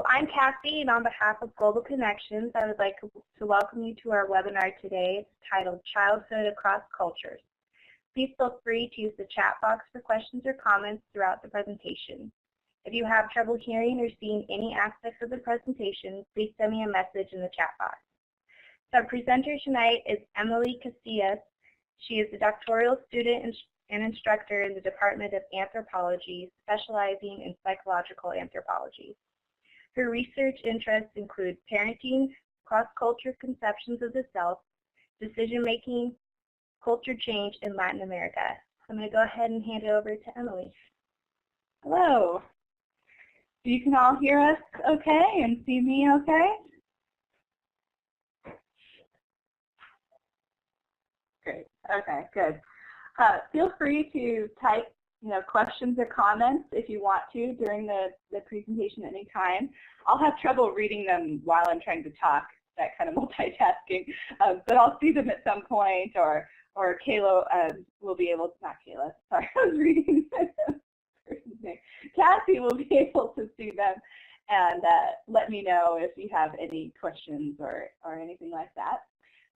I'm Cassie, and on behalf of Global Connections, I would like to welcome you to our webinar today. It's titled Childhood Across Cultures. Please feel free to use the chat box for questions or comments throughout the presentation. If you have trouble hearing or seeing any aspects of the presentation, please send me a message in the chat box. So our presenter tonight is Emily Casillas. She is a doctoral student and instructor in the Department of Anthropology, specializing in psychological anthropology. Her research interests include parenting, cross-culture conceptions of the self, decision-making, culture change in Latin America. I'm going to go ahead and hand it over to Emily. Hello. You can all hear us okay and see me okay? Great. Okay, good. Feel free to type questions or comments if you want to during the presentation at any time. I'll have trouble reading them while I'm trying to talk, that kind of multitasking, but I'll see them at some point, or Kayla will be able to, not Kayla, sorry, I was reading person's name. Cassie will be able to see them and let me know if you have any questions or anything like that.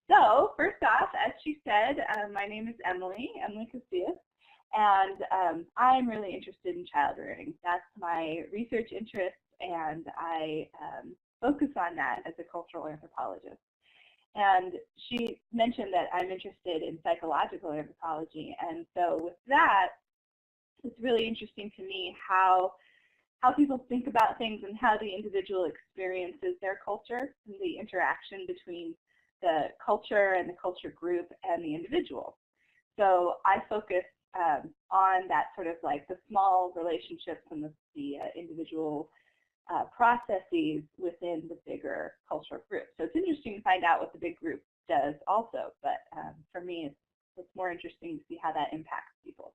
So first off, as she said, my name is Emily Casillas, and I'm really interested in child rearing. That's my research interest, and I focus on that as a cultural anthropologist. And she mentioned that I'm interested in psychological anthropology, and so with that, it's really interesting to me how people think about things and how the individual experiences their culture and the interaction between the culture and the culture group and the individual. So I focus on that sort of like the small relationships and the individual processes within the bigger cultural group. So it's interesting to find out what the big group does also, but for me it's more interesting to see how that impacts people.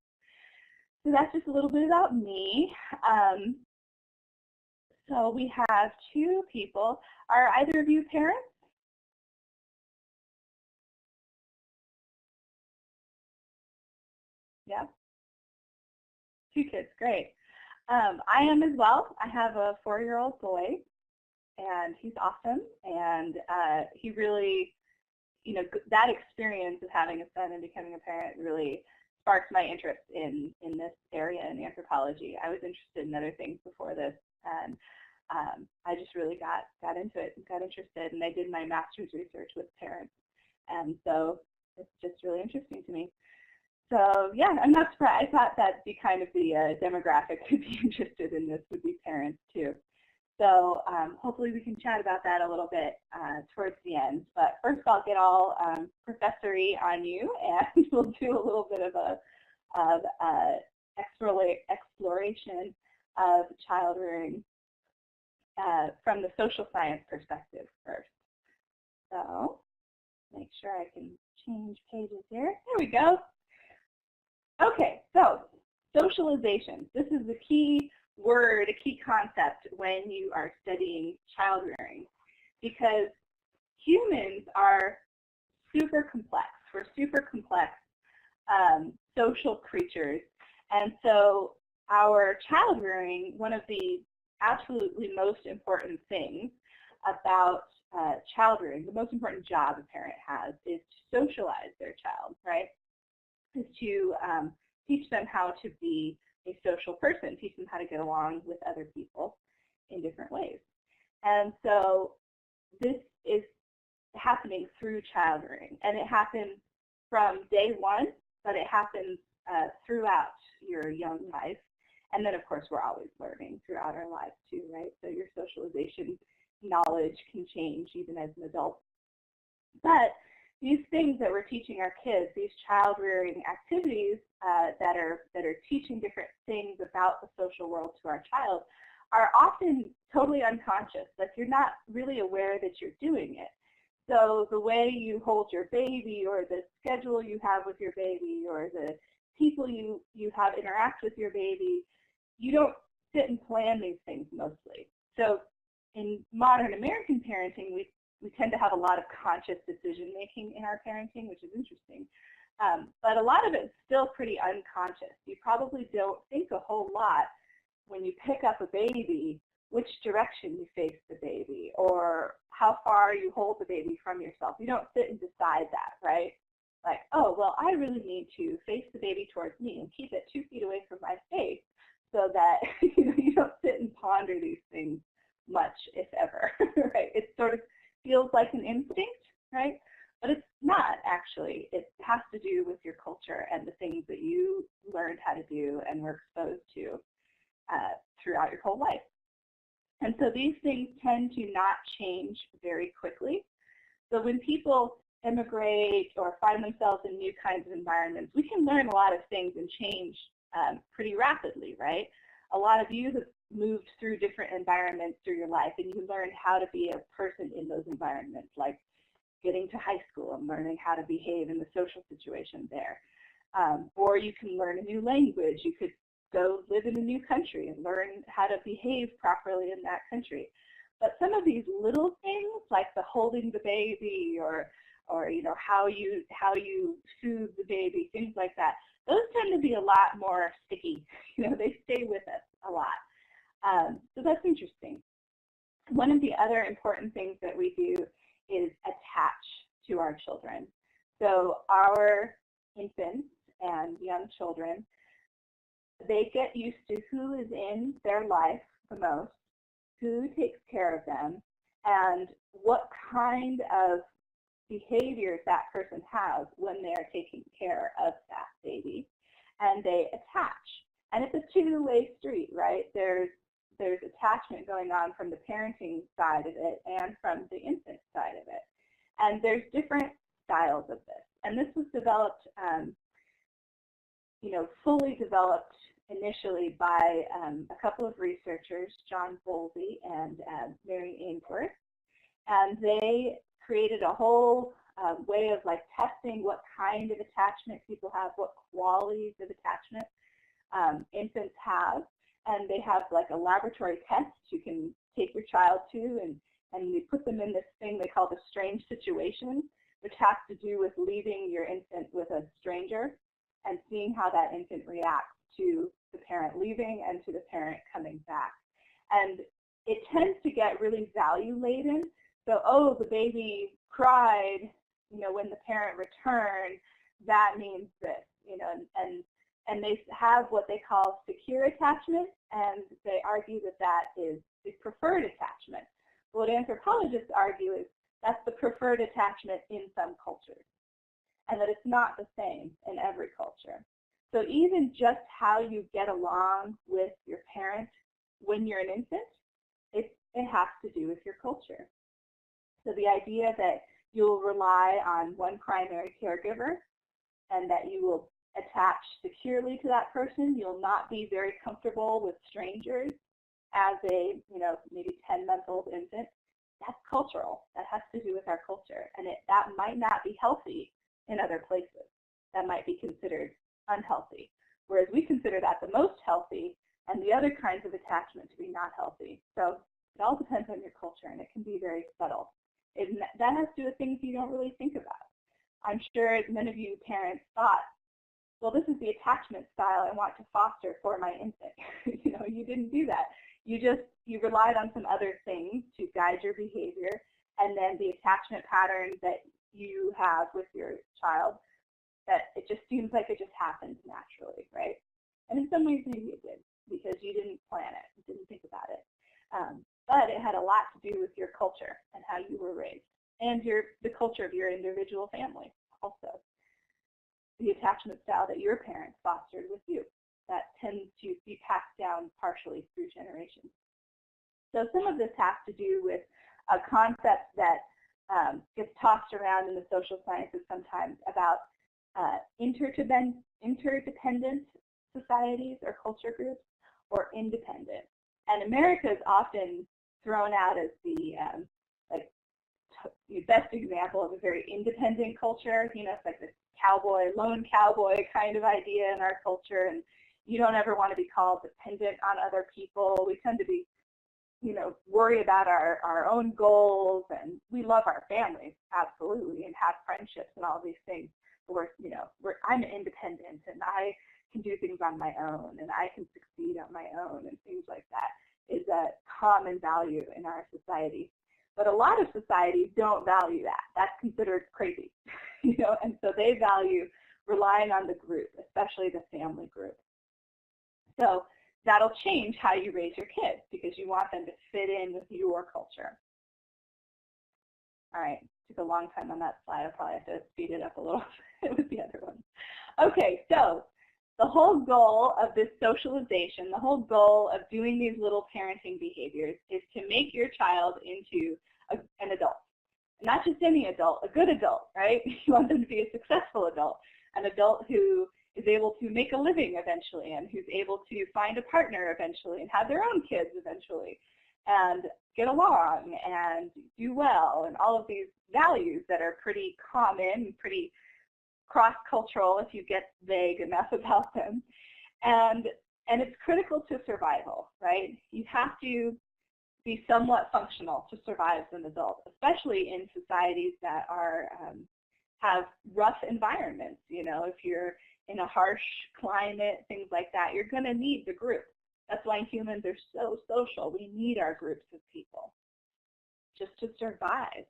So that's just a little bit about me. So we have two people. Are either of you parents? Yeah, two kids, great. I am as well. I have a 4-year-old boy, and he's awesome. And he really, that experience of having a son and becoming a parent really sparked my interest in this area in anthropology. I was interested in other things before this, and I just really got into it and got interested. And I did my master's research with parents, and so it's just really interesting to me. So yeah, I'm not surprised. I thought that'd be kind of the demographic who'd be interested in this would be parents too. So hopefully we can chat about that a little bit towards the end. But first I'll get all professory on you, and we'll do a little bit of exploration of child rearing from the social science perspective first. So make sure I can change pages here. There we go. Okay, so socialization. This is the key word, a key concept when you are studying child rearing, because humans are super complex. We're super complex social creatures, and so our child rearing, one of the absolutely most important things about child rearing, the most important job a parent has, is to socialize their child, right? Is to teach them how to be a social person, teach them how to get along with other people in different ways. And so this is happening through child rearing, and it happens from day one, but it happens throughout your young life. And then, of course, we're always learning throughout our lives too, right? So your socialization knowledge can change even as an adult. But these things that we're teaching our kids, these child rearing activities that are teaching different things about the social world to our child, are often totally unconscious. Like, you're not really aware that you're doing it. So the way you hold your baby, or the schedule you have with your baby, or the people you have interact with your baby, you don't sit and plan these things mostly. So in modern American parenting, we tend to have a lot of conscious decision making in our parenting, which is interesting. But a lot of it's still pretty unconscious. You probably don't think a whole lot when you pick up a baby which direction you face the baby or how far you hold the baby from yourself. You don't sit and decide that, right? Like, oh, well, I really need to face the baby towards me and keep it 2 feet away from my face so that you don't sit and ponder these things much, if ever, right? It sort of feels like an instinct, right? But it's not, actually. It has to do with your culture and the things that you learned how to do and were exposed to throughout your whole life. And so these things tend to not change very quickly. So when people immigrate or find themselves in new kinds of environments, we can learn a lot of things and change pretty rapidly, right? A lot of you have moved through different environments through your life, and you learn how to be a person in those environments, like getting to high school and learning how to behave in the social situation there. Or you can learn a new language. You could go live in a new country and learn how to behave properly in that country. But some of these little things, like the holding the baby or how you soothe the baby, things like that, those tend to be a lot more sticky. They stay with us a lot. So that's interesting. One of the other important things that we do is attach to our children. So our infants and young children, they get used to who is in their life the most, who takes care of them, and what kind of behaviors that person has when they're taking care of that baby, and they attach. And it's a two-way street, right? There's attachment going on from the parenting side of it and from the infant side of it. And there's different styles of this. And this was developed, fully developed initially by a couple of researchers, John Bowlby and Mary Ainsworth. And they created a whole way of testing what kind of attachment people have, what qualities of attachment infants have. And they have a laboratory test you can take your child to, and you put them in this thing they call the strange situation, which has to do with leaving your infant with a stranger and seeing how that infant reacts to the parent leaving and to the parent coming back. And it tends to get really value laden. So, oh, the baby cried, when the parent returned, that means this, and they have what they call secure attachment, and they argue that that is the preferred attachment. What anthropologists argue is that's the preferred attachment in some cultures, and that it's not the same in every culture. So even just how you get along with your parent when you're an infant, it has to do with your culture. So the idea that you'll rely on one primary caregiver and that you will attach securely to that person, you'll not be very comfortable with strangers as a, maybe 10-month-old infant, that's cultural. That has to do with our culture. And that might not be healthy in other places. That might be considered unhealthy. Whereas we consider that the most healthy and the other kinds of attachment to be not healthy. So it all depends on your culture, and it can be very subtle. That has to do with things you don't really think about. I'm sure many of you parents thought, well, this is the attachment style I want to foster for my infant. You didn't do that. You relied on some other things to guide your behavior, and then the attachment patterns that you have with your child, that it just seems like it just happens naturally, right? And in some ways maybe it did, because you didn't plan it, you didn't think about it. But it had a lot to do with your culture and how you were raised, and the culture of your individual family also. The attachment style that your parents fostered with you, that tends to be passed down partially through generations. So some of this has to do with a concept that gets tossed around in the social sciences sometimes about interdependent societies or culture groups, or independent. And America is often thrown out as the best example of a very independent culture. It's like this lone cowboy kind of idea in our culture, and you don't ever want to be called dependent on other people. We tend to be, worry about our own goals, and we love our families, absolutely, and have friendships and all these things. But I'm independent, and I can do things on my own, and I can succeed on my own, and things like that. is a common value in our society. But a lot of societies don't value that. That's considered crazy, you know, and so they value relying on the group, especially the family group. So that'll change how you raise your kids because you want them to fit in with your culture. All right, took a long time on that slide. I'll probably have to speed it up a little with the other one. Okay, so the whole goal of this socialization, the whole goal of doing these little parenting behaviors is to make your child into an adult. Not just any adult, a good adult, right? You want them to be a successful adult, an adult who is able to make a living eventually and who's able to find a partner eventually and have their own kids eventually and get along and do well and all of these values that are pretty common, pretty cross-cultural if you get vague enough about them. And it's critical to survival, right? You have to be somewhat functional to survive as an adult, especially in societies that are have rough environments. You know, if you're in a harsh climate, things like that, you're going to need the group. That's why humans are so social. We need our groups of people just to survive.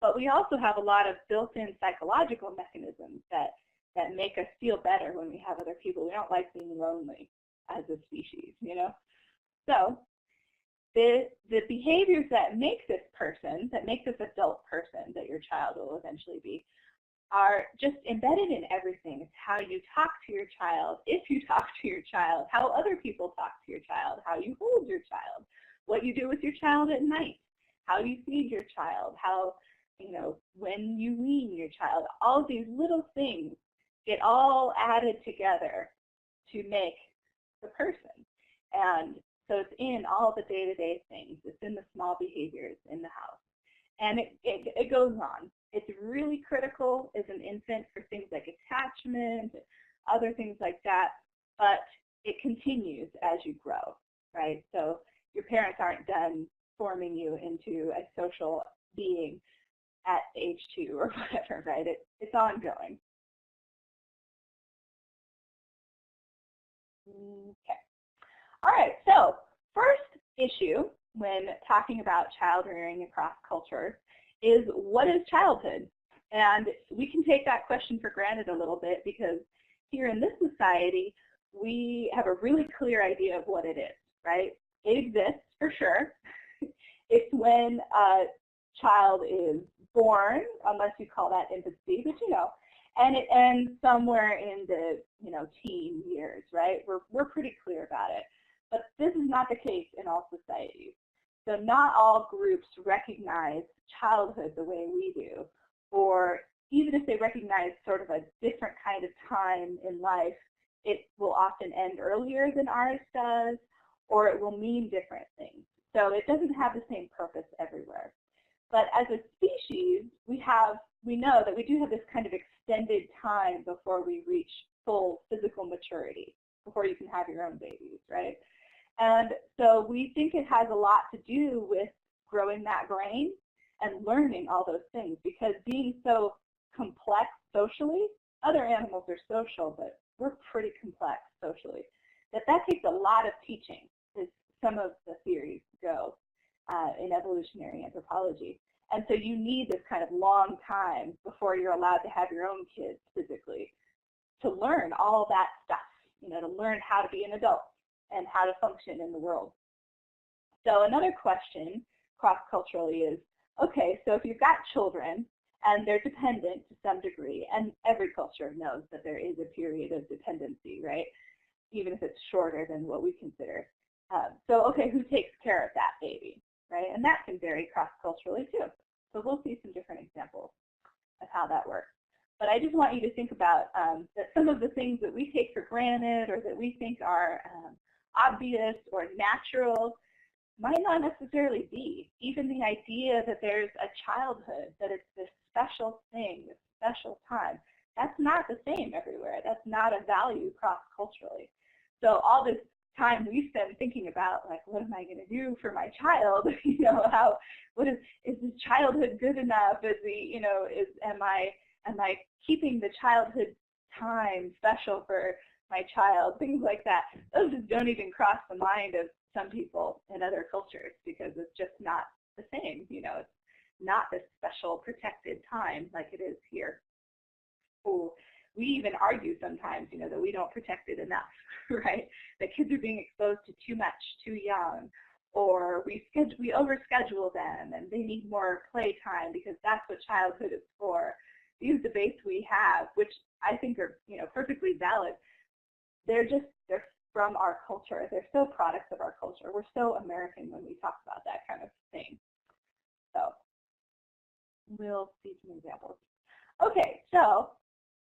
But we also have a lot of built-in psychological mechanisms that make us feel better when we have other people. We don't like being lonely as a species, you know? So the behaviors that make this person, that make this adult person that your child will eventually be, are just embedded in everything. It's how you talk to your child, if you talk to your child, how other people talk to your child, how you hold your child, what you do with your child at night, how you feed your child, how, you know, when you wean your child. All of these little things get all added together to make the person. And so it's in all the day-to-day things. It's in the small behaviors in the house. And it goes on. It's really critical as an infant for things like attachment, other things like that, but it continues as you grow, right? So your parents aren't done forming you into a social being at age 2 or whatever, right? It's ongoing. Okay. All right, so first issue when talking about child rearing across cultures is, what is childhood? And we can take that question for granted a little bit because here in this society, we have a really clear idea of what it is, right? It exists for sure. It's when a child is born, unless you call that infancy, but you know, and it ends somewhere in the, you know, teen years, right? We're pretty clear about it. But this is not the case in all societies. So not all groups recognize childhood the way we do, or even if they recognize sort of a different kind of time in life, it will often end earlier than ours does, or it will mean different things. So it doesn't have the same purpose everywhere. But as a species, we know that we do have this kind of extended time before we reach full physical maturity, before you can have your own babies, right? And so we think it has a lot to do with growing that brain and learning all those things, because being so complex socially, other animals are social, but we're pretty complex socially, that takes a lot of teaching, as some of the theories go in evolutionary anthropology. And so you need this kind of long time before you're allowed to have your own kids physically to learn all that stuff, you know, to learn how to be an adult and how to function in the world. So another question cross-culturally is, okay, so if you've got children and they're dependent to some degree, and every culture knows that there is a period of dependency, right, even if it's shorter than what we consider. So, okay, who takes care of that baby, right? And that can vary cross-culturally too. So we'll see some different examples of how that works. But I just want you to think about that some of the things that we take for granted or that we think are obvious or natural might not necessarily be. Even the idea that there's a childhood, that it's this special thing, this special time, that's not the same everywhere. That's not a value cross-culturally. So all this time we spend thinking about, like, what am I going to do for my child? You know, is this childhood good enough? Is am I keeping the childhood time special for my child? Things like that. Those just don't even cross the mind of some people in other cultures because it's just not the same. You know, it's not this special protected time like it is here. Oh, we even argue sometimes, you know, that we don't protect it enough, right? That kids are being exposed to too much, too young, or we overschedule them and they need more play time because that's what childhood is for. These debates we have, which I think are, you know, perfectly valid, they're from our culture. They're so products of our culture. We're so American when we talk about that kind of thing. So we'll see some examples. Okay, so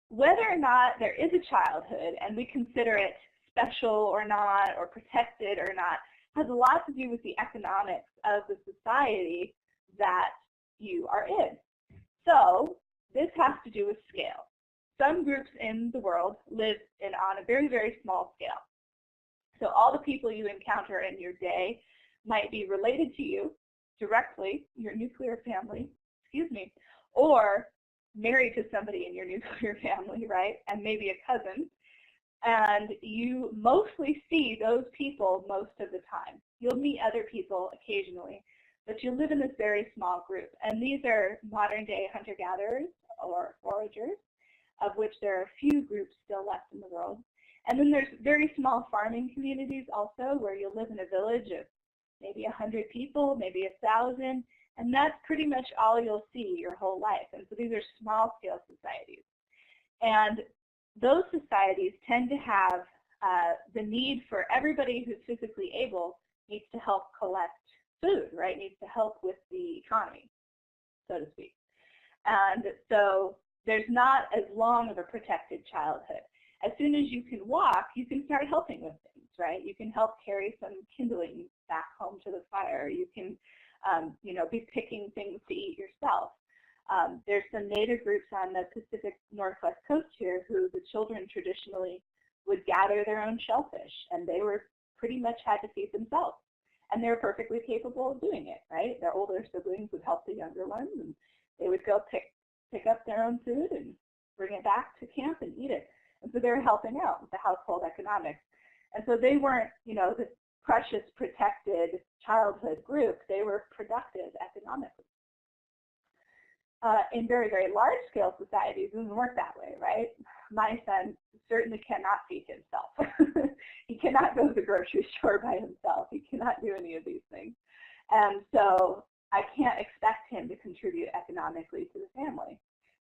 whether or not there is a childhood and we consider it special or not, or protected or not, has a lot to do with the economics of the society that you are in. So this has to do with scale. Some groups in the world live on a very, very small scale. So all the people you encounter in your day might be related to you directly, your nuclear family, or married to somebody in your nuclear family, right, and maybe a cousin. And you mostly see those people most of the time. You'll meet other people occasionally, but you live in this very small group. And these are modern-day hunter-gatherers or foragers, of which there are a few groups still left in the world. And then there's very small farming communities also, where you'll live in a village of maybe 100 people, maybe 1,000, and that's pretty much all you'll see your whole life. And so these are small-scale societies. And those societies tend to have the need for everybody who's physically able needs to help collect food, right, needs to help with the economy, so to speak. And so there's not as long of a protected childhood. As soon as you can walk, you can start helping with things, right? You can help carry some kindling back home to the fire. You can, you know, be picking things to eat yourself. There's some native groups on the Pacific Northwest coast here who the children traditionally would gather their own shellfish, and they were pretty much had to feed themselves. And they were perfectly capable of doing it, right? Their older siblings would help the younger ones, and they would go pick up their own food and bring it back to camp and eat it. And so they were helping out with the household economics. And so they weren't, you know, this precious, protected childhood group. They were productive economically. In very, very large-scale societies, it doesn't work that way, right? My son certainly cannot feed himself. He cannot go to the grocery store by himself. He cannot do any of these things. And so I can't expect him to contribute economically to the family.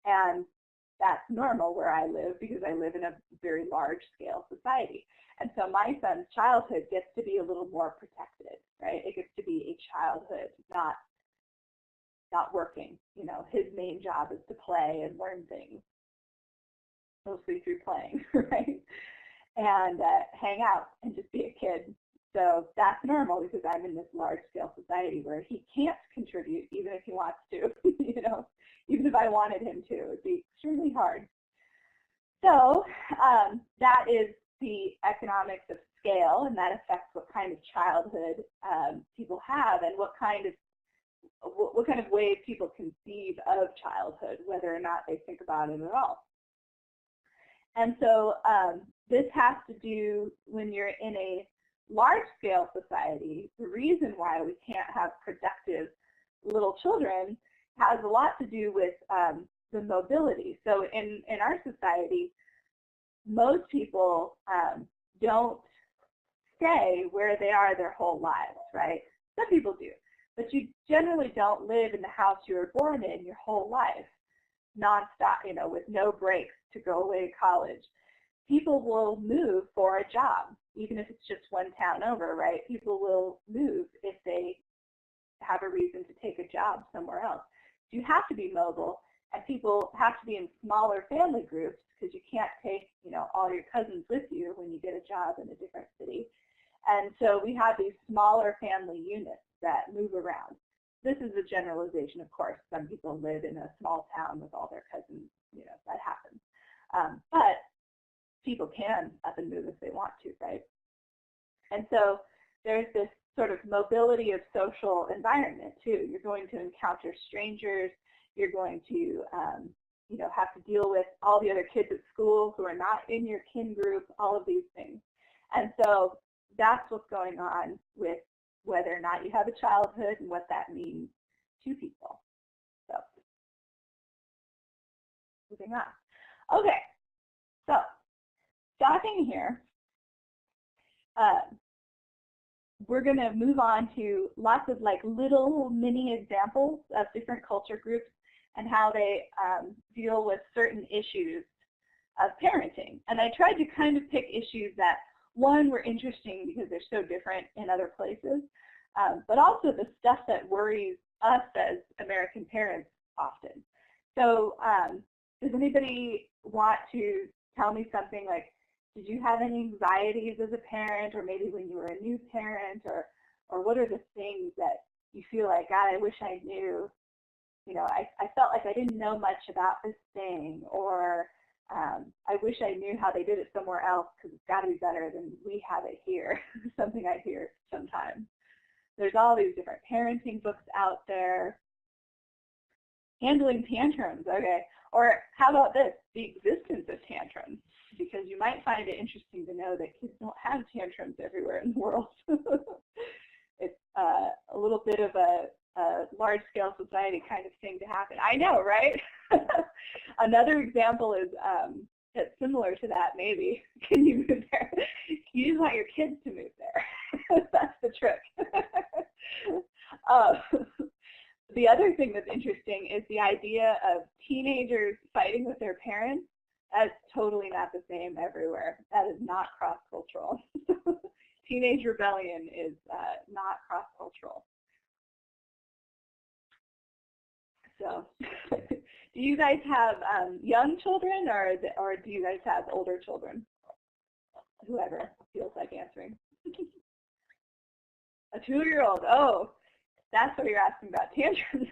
And that's normal where I live because I live in a very large-scale society. And so my son's childhood gets to be a little more protected, right? It gets to be a childhood, not working. You know, his main job is to play and learn things, mostly through playing, right? And hang out and just be a kid. So that's normal because I'm in this large-scale society where he can't contribute even if he wants to, you know, even if I wanted him to. It would be extremely hard. So that is the economics of scale, and that affects what kind of childhood people have and what kind of ways people conceive of childhood, whether or not they think about it at all. And so this has to do, when you're in a large-scale society, the reason why we can't have productive little children has a lot to do with the mobility. So in our society, most people don't stay where they are their whole lives, right? Some people do. But you generally don't live in the house you were born in your whole life, nonstop, you know, with no breaks to go away to college. People will move for a job, even if it's just one town over, right? People will move if they have a reason to take a job somewhere else. So you have to be mobile, and people have to be in smaller family groups because you can't take, you know, all your cousins with you when you get a job in a different city. And so we have these smaller family units that move around. This is a generalization, of course. Some people live in a small town with all their cousins, you know, that happens. But people can up and move if they want to, right? And so there's this sort of mobility of social environment, too. You're going to encounter strangers. You're going to, you know, have to deal with all the other kids at school who are not in your kin group, all of these things. And so that's what's going on with whether or not you have a childhood and what that means to people. So, moving on. Okay, so stopping here, we're going to move on to lots of like little mini examples of different culture groups and how they deal with certain issues of parenting. And I tried to kind of pick issues that, one, were interesting because they're so different in other places, but also the stuff that worries us as American parents often. So does anybody want to tell me something like, did you have any anxieties as a parent, or maybe when you were a new parent, or what are the things that you feel like, God, I wish I knew, you know, I felt like I didn't know much about this thing, or I wish I knew how they did it somewhere else because it's got to be better than we have it here, something I hear sometimes. There's all these different parenting books out there. Handling tantrums, okay. Or how about this, the existence of tantrums? Because you might find it interesting to know that kids don't have tantrums everywhere in the world. It's a little bit of a large-scale society kind of thing to happen. I know, right? Another example is that's similar to that, maybe. Can you move there? You just want your kids to move there. That's the trick. The other thing that's interesting is the idea of teenagers fighting with their parents. That's totally not the same everywhere. That is not cross-cultural. Teenage rebellion is not cross-cultural. So, do you guys have young children, or do you guys have older children? Whoever feels like answering. A 2-year-old. Oh, that's what you're asking about, tantrums.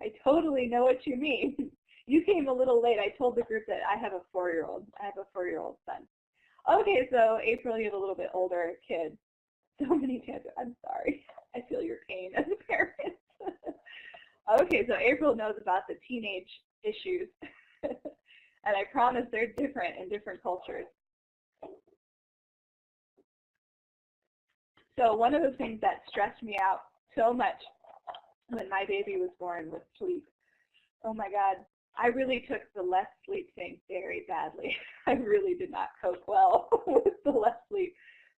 I totally know what you mean. You came a little late. I told the group that I have a 4-year-old. I have a 4-year-old son. Okay, so April, you have a little bit older kid. So many tantrums. I'm sorry. I feel your pain as a parent. Okay, so April knows about the teenage issues. And I promise they're different in different cultures. So one of the things that stressed me out so much when my baby was born was sleep. Oh my God, I really took the less sleep thing very badly. I really did not cope well with the less sleep.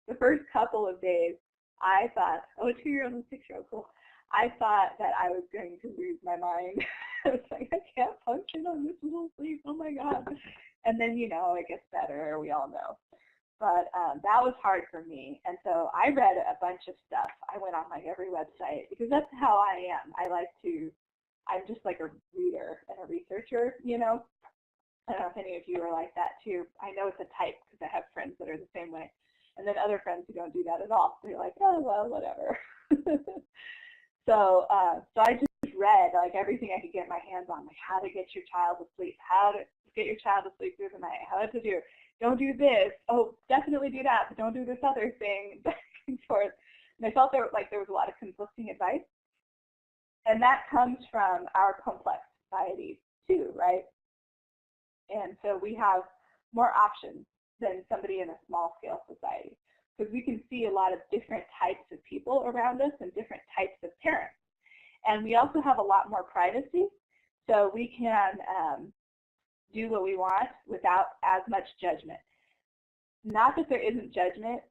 The first couple of days, I thought, oh, 2-year-old and 6-year-old, cool. I thought that I was going to lose my mind. I was like, I can't function on this little sleep, oh my God. And then, you know, it gets better, we all know. But that was hard for me. And so I read a bunch of stuff. I went on like every website because that's how I am. I'm just like a reader and a researcher, you know. I don't know if any of you are like that too. I know it's a type because I have friends that are the same way. And then other friends who don't do that at all. So you're like, oh, well, whatever. So I just read like everything I could get my hands on, like how to get your child to sleep, how to get your child to sleep through the night, how to do, don't do this, oh, definitely do that, but don't do this other thing, back and forth. And I felt there was a lot of conflicting advice. And that comes from our complex society too, right? And so we have more options than somebody in a small-scale society because we can see a lot of different types of people around us and different types of parents. And we also have a lot more privacy, so we can do what we want without as much judgment. Not that there isn't judgment.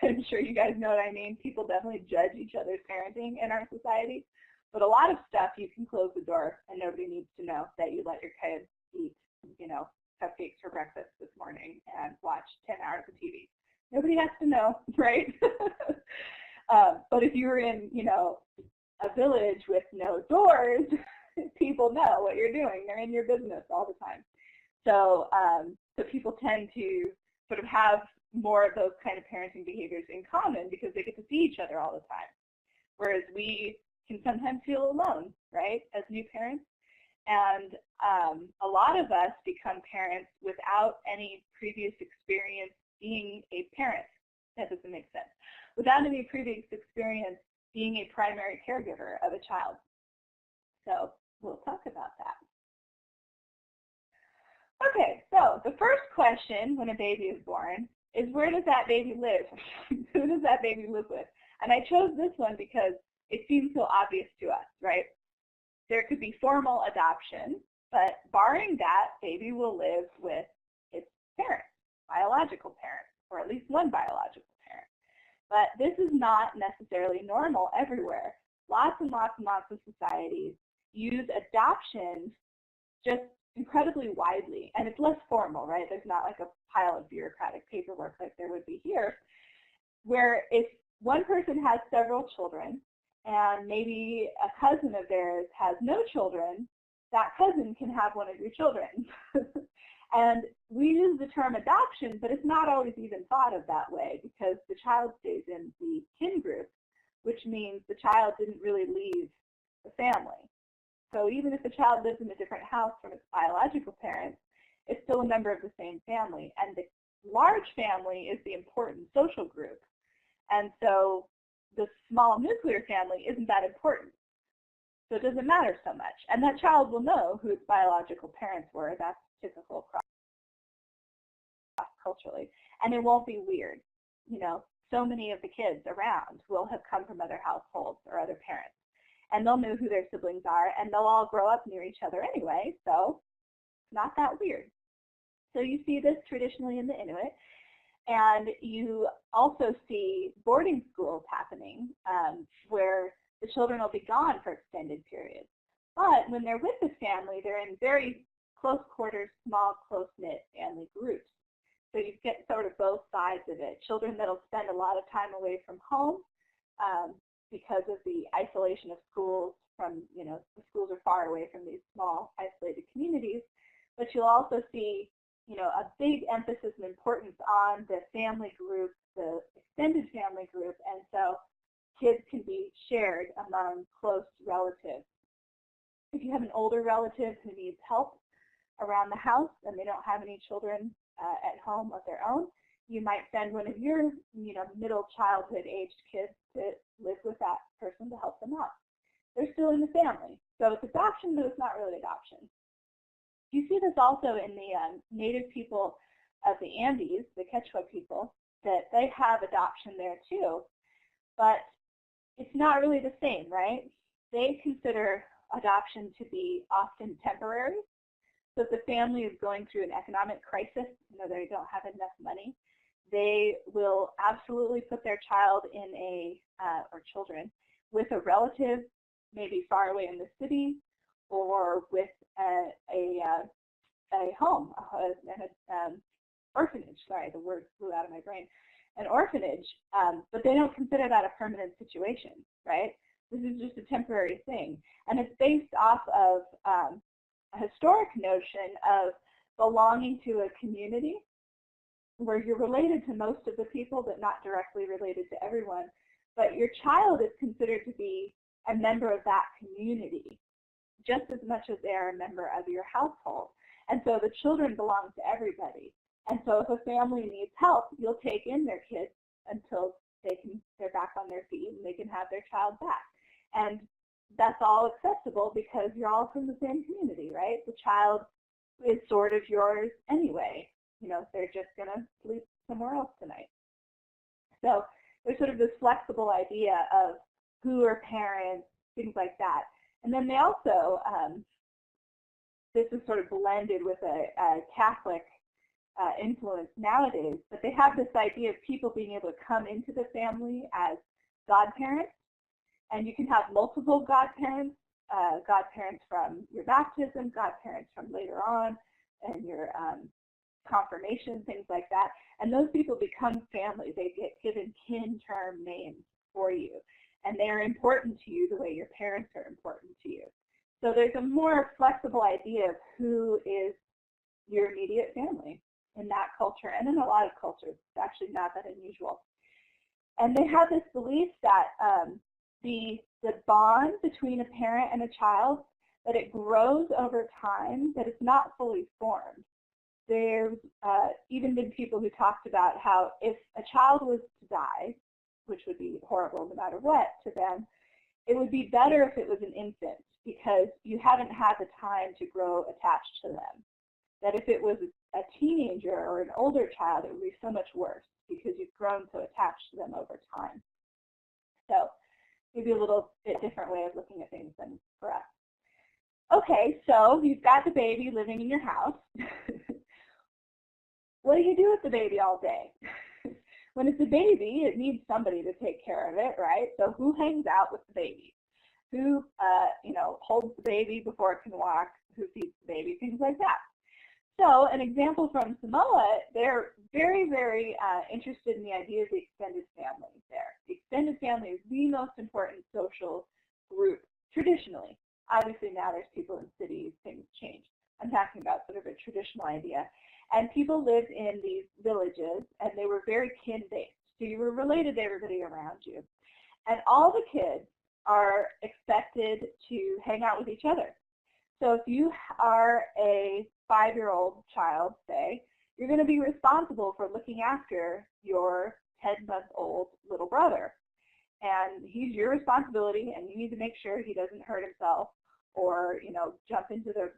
I'm sure you guys know what I mean. People definitely judge each other's parenting in our society. But a lot of stuff you can close the door and nobody needs to know that you let your kids eat, you know, cupcakes for breakfast this morning and watch 10 hours of TV. Nobody has to know, right? But if you were in, you know, a village with no doors, people know what you're doing. They're in your business all the time. So, so people tend to sort of have more of those kind of parenting behaviors in common because they get to see each other all the time. Whereas we can sometimes feel alone, right, as new parents. And a lot of us become parents without any previous experience being a parent. That doesn't make sense. Without any previous experience being a primary caregiver of a child. So we'll talk about that. Okay, so the first question when a baby is born is where does that baby live? Who does that baby live with? And I chose this one because it seems so obvious to us, right? There could be formal adoption, but barring that, baby will live with its parents, biological parents, or at least one biological parent. But this is not necessarily normal everywhere. Lots and lots and lots of societies use adoption just incredibly widely, and it's less formal, right? There's not like a pile of bureaucratic paperwork like there would be here, where if one person has several children and maybe a cousin of theirs has no children, that cousin can have one of your children. And we use the term adoption, but it's not always even thought of that way because the child stays in the kin group, which means the child didn't really leave the family. So even if the child lives in a different house from its biological parents, it's still a member of the same family. And the large family is the important social group. And so the small nuclear family isn't that important. So it doesn't matter so much. And that child will know who its biological parents were. That's typical cross-culturally. And it won't be weird. You know, so many of the kids around will have come from other households or other parents. And they'll know who their siblings are, and they'll all grow up near each other anyway, so it's not that weird. So you see this traditionally in the Inuit, and you also see boarding schools happening where the children will be gone for extended periods. But when they're with the family, they're in very close quarters, small, close-knit family groups. So you get sort of both sides of it. Children that'll spend a lot of time away from home, because of the isolation of schools from, you know, the schools are far away from these small isolated communities, but you'll also see, you know, a big emphasis and importance on the family group, the extended family group, and so kids can be shared among close relatives. If you have an older relative who needs help around the house and they don't have any children at home of their own, you might send one of your, you know, middle childhood aged kids to live with that person to help them out. They're still in the family. So it's adoption, but it's not really adoption. You see this also in the native people of the Andes, the Quechua people, that they have adoption there too, but it's not really the same, right? They consider adoption to be often temporary. So if the family is going through an economic crisis, you know, they don't have enough money, they will absolutely put their child in a, or children, with a relative maybe far away in the city or with a home, an orphanage, sorry, the word flew out of my brain, an orphanage, but they don't consider that a permanent situation, right? This is just a temporary thing. And it's based off of a historic notion of belonging to a community where you're related to most of the people, but not directly related to everyone. But your child is considered to be a member of that community, just as much as they are a member of your household. And so the children belong to everybody. And so if a family needs help, you'll take in their kids until they're back on their feet and they can have their child back. And that's all accessible because you're all from the same community, right? The child is sort of yours anyway. You know, they're just going to sleep somewhere else tonight. So there's sort of this flexible idea of who are parents, things like that. And then they also, this is sort of blended with a Catholic influence nowadays, but they have this idea of people being able to come into the family as godparents. And you can have multiple godparents, godparents from your baptism, godparents from later on, and your confirmation, things like that. And those people become family. They get given kin term names for you. And they're important to you the way your parents are important to you. So there's a more flexible idea of who is your immediate family in that culture and in a lot of cultures. It's actually not that unusual. And they have this belief that the bond between a parent and a child, that it grows over time, that it's not fully formed. There's even been people who talked about how if a child was to die, which would be horrible no matter what to them, it would be better if it was an infant because you haven't had the time to grow attached to them. That if it was a teenager or an older child, it would be so much worse because you've grown so attached to them over time. So maybe a little bit different way of looking at things than for us. Okay, so you've got the baby living in your house. What do you do with the baby all day? When it's a baby, it needs somebody to take care of it, right? So who hangs out with the baby? Who, holds the baby before it can walk? Who feeds the baby? Things like that. So an example from Samoa, they're very, very interested in the idea of the extended family there. The extended family is the most important social group traditionally. Obviously now there's people in cities, things change. I'm talking about sort of a traditional idea. And people lived in these villages, and they were very kin-based. So you were related to everybody around you. And all the kids are expected to hang out with each other. So if you are a 5-year-old child, say, you're going to be responsible for looking after your 10-month-old little brother. And he's your responsibility, and you need to make sure he doesn't hurt himself or, jump into the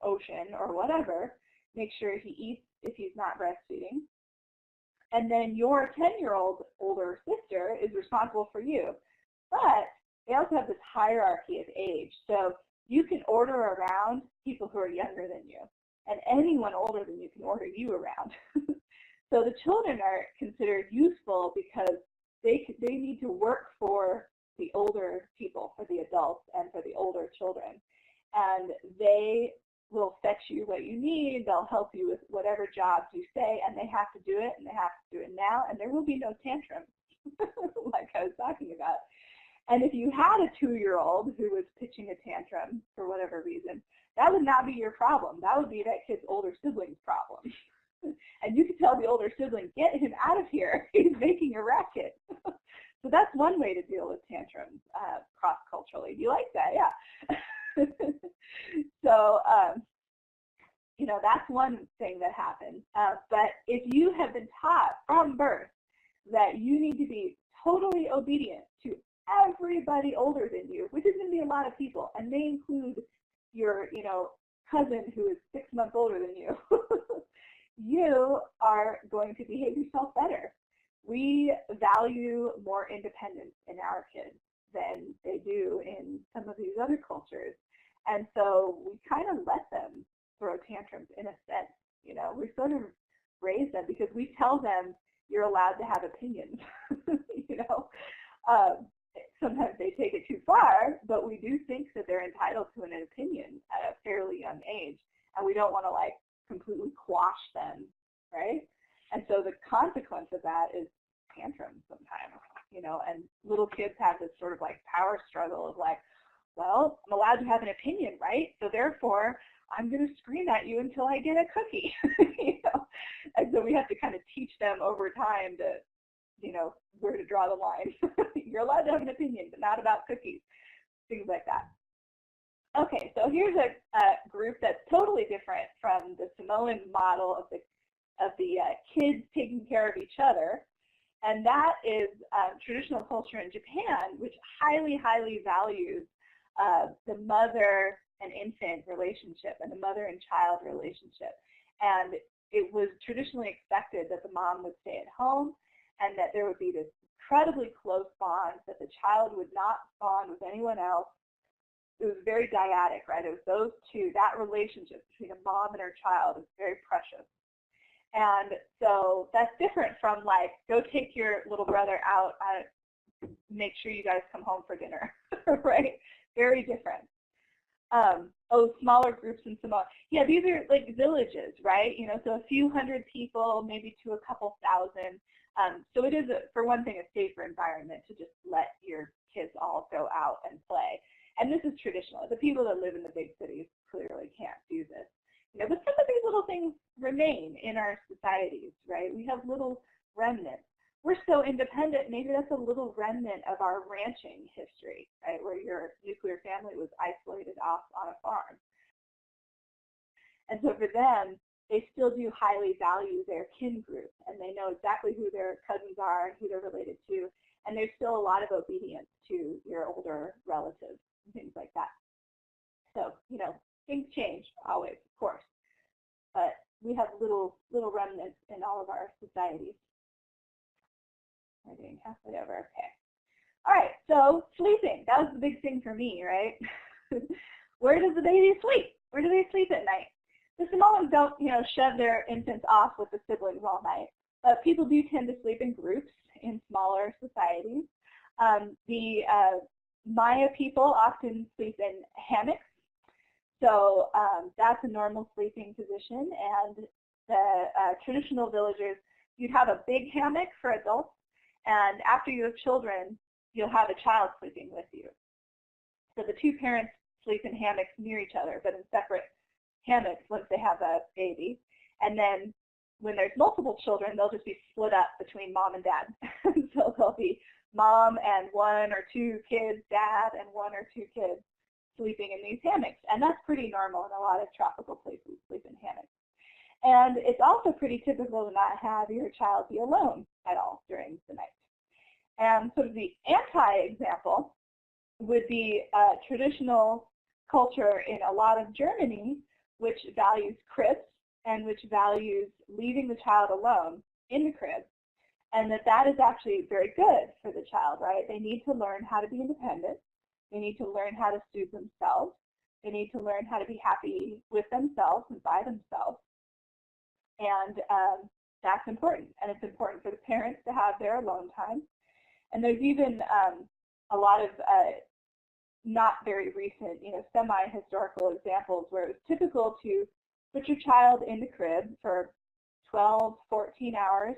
ocean or whatever. Make sure he eats if he's not breastfeeding. And then your 10-year-old older sister is responsible for you. But they also have this hierarchy of age. So you can order around people who are younger than you. And anyone older than you can order you around. So the children are considered useful because they need to work for the older people, for the adults, and for the older children. And they will fetch you what you need. They'll help you with whatever jobs you say, and they have to do it, and they have to do it now, and there will be no tantrums, like I was talking about. And if you had a 2-year-old who was pitching a tantrum for whatever reason, that would not be your problem. That would be that kid's older sibling's problem. And you could tell the older sibling, get him out of here. He's making a racket. So that's one way to deal with tantrums cross-culturally. Do you like that? Yeah. So, that's one thing that happens. But if you have been taught from birth that you need to be totally obedient to everybody older than you, which is going to be a lot of people, and they include your, cousin who is 6 months older than you, you are going to behave yourself better. We value more independence in our kids than they do in some of these other cultures. And so we kind of let them throw tantrums in a sense. We sort of raise them because we tell them you're allowed to have opinions. Sometimes they take it too far, but we do think that they're entitled to an opinion at a fairly young age. And we don't want to completely quash them, right? And so the consequence of that is tantrums sometimes, and little kids have this sort of power struggle of well, I'm allowed to have an opinion, right? So therefore, I'm going to scream at you until I get a cookie, And so we have to kind of teach them over time to, where to draw the line. You're allowed to have an opinion, but not about cookies, things like that. Okay, so here's a group that's totally different from the Samoan model of the kids taking care of each other, and that is traditional culture in Japan, which highly, highly values the mother and infant relationship and the mother and child relationship. And it was traditionally expected that the mom would stay at home and that there would be this incredibly close bond, that the child would not bond with anyone else. It was very dyadic, right? It was those two. That relationship between a mom and her child is very precious. And so that's different from go take your little brother out, make sure you guys come home for dinner, right? Very different. Smaller groups in Samoa. Yeah, these are villages, right? So a few hundred people, maybe to a couple thousand. So it is, for one thing, a safer environment to just let your kids all go out and play. And this is traditional. The people that live in the big cities clearly can't do this. But some of these little things remain in our societies, right? We have little remnants. We're so independent, maybe that's a little remnant of our ranching history, right? Where your nuclear family was isolated off on a farm. And so for them, they still do highly value their kin group, and they know exactly who their cousins are and who they're related to, and there's still a lot of obedience to your older relatives and things like that. So, things change always, of course, but we have little remnants in all of our societies. We're doing halfway over, okay. All right, so sleeping, that was the big thing for me, right? Where does the baby sleep? Where do they sleep at night? The Samoans don't, shove their infants off with the siblings all night, but people do tend to sleep in groups in smaller societies. The Maya people often sleep in hammocks, so that's a normal sleeping position. And the traditional villagers, you'd have a big hammock for adults, and after you have children, you'll have a child sleeping with you. So the two parents sleep in hammocks near each other, but in separate hammocks once they have a baby. And then when there's multiple children, they'll just be split up between mom and dad. So there'll be mom and one or two kids, dad and one or two kids sleeping in these hammocks. And that's pretty normal in a lot of tropical places, sleep in hammocks. And it's also pretty typical to not have your child be alone at all during the night. And sort of the anti-example would be a traditional culture in a lot of Germany, which values cribs and which values leaving the child alone in the crib, and that is actually very good for the child, right? They need to learn how to be independent. They need to learn how to soothe themselves. They need to learn how to be happy with themselves and by themselves. And that's important. And it's important for the parents to have their alone time. And there's even a lot of not very recent, semi-historical examples where it was typical to put your child in the crib for 12, 14 hours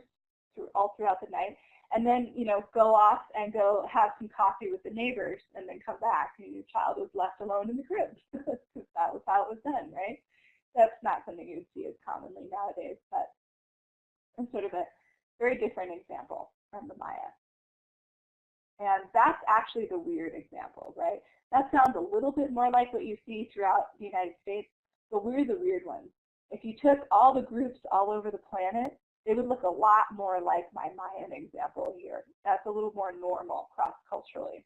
all throughout the night, and then, go off and go have some coffee with the neighbors and then come back, and your child was left alone in the crib. That was how it was done, right? That's not something you'd see as commonly nowadays, but it's sort of a very different example from the Maya. And that's actually the weird example, right? That sounds a little bit more like what you see throughout the United States, but we're the weird ones. If you took all the groups all over the planet, they would look a lot more like my Mayan example here. That's a little more normal cross-culturally.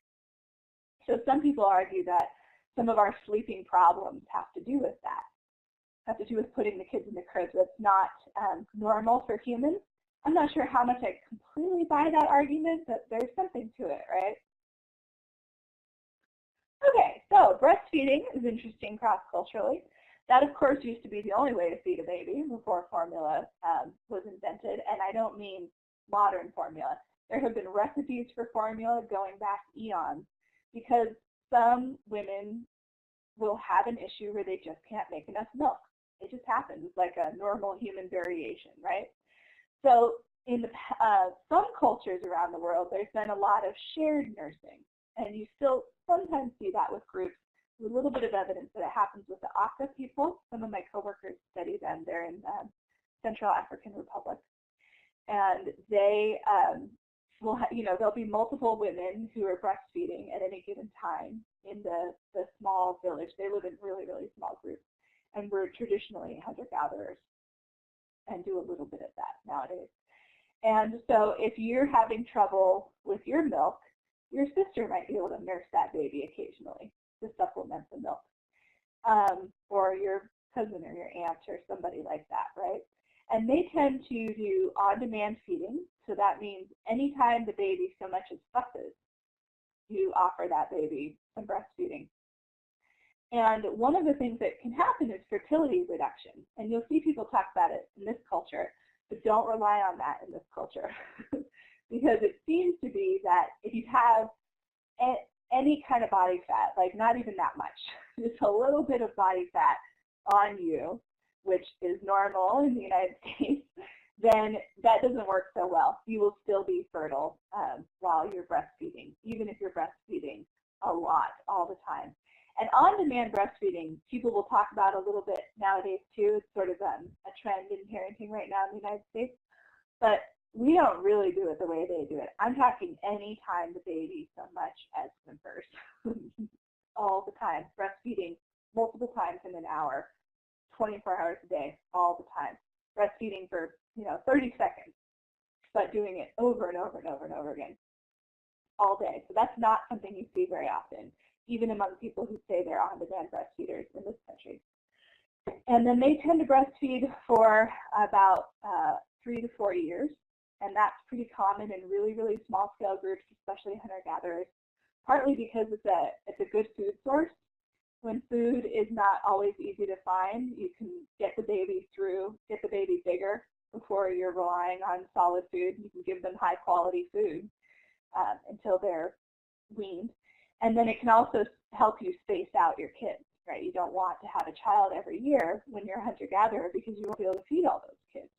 So some people argue that some of our sleeping problems have to do with that, have to do with putting the kids in the crib. That's not normal for humans. I'm not sure how much I completely buy that argument, but there's something to it, right? Okay, so breastfeeding is interesting cross-culturally. That, of course, used to be the only way to feed a baby before formula was invented, and I don't mean modern formula. There have been recipes for formula going back eons because some women will have an issue where they just can't make enough milk. It just happens. It's like a normal human variation, right? So in some cultures around the world, there's been a lot of shared nursing, and you still sometimes see that with groups. There's a little bit of evidence that it happens with the Aka people. Some of my coworkers study them. They're in Central African Republic, and they will, there'll be multiple women who are breastfeeding at any given time in the small village. They live in really, really small groups, and we're traditionally hunter-gatherers and do a little bit of that nowadays. And so if you're having trouble with your milk, your sister might be able to nurse that baby occasionally to supplement the milk, or your cousin or your aunt or somebody like that, right? And they tend to do on-demand feeding, so that means anytime the baby so much as fusses, you offer that baby some breastfeeding. And one of the things that can happen is fertility reduction. And you'll see people talk about it in this culture, but don't rely on that in this culture. Because it seems to be that if you have any kind of body fat, like not even that much, just a little bit of body fat on you, which is normal in the United States, then that doesn't work so well. You will still be fertile while you're breastfeeding, even if you're breastfeeding a lot all the time. And on-demand breastfeeding, people will talk about a little bit nowadays too. It's sort of a trend in parenting right now in the United States. But we don't really do it the way they do it. I'm talking any time the baby so much as whimpers. All the time. Breastfeeding multiple times in an hour, 24 hours a day, all the time. Breastfeeding for 30 seconds, but doing it over and over and over and over again all day. So that's not something you see very often, even among people who say they're on-demand breastfeeders in this country. And then they tend to breastfeed for about 3 to 4 years. And that's pretty common in really, really small scale groups, especially hunter-gatherers, partly because it's a good food source. When food is not always easy to find, you can get the baby bigger before you're relying on solid food. You can give them high quality food until they're weaned. And then it can also help you space out your kids, right? You don't want to have a child every year when you're a hunter-gatherer because you won't be able to feed all those kids.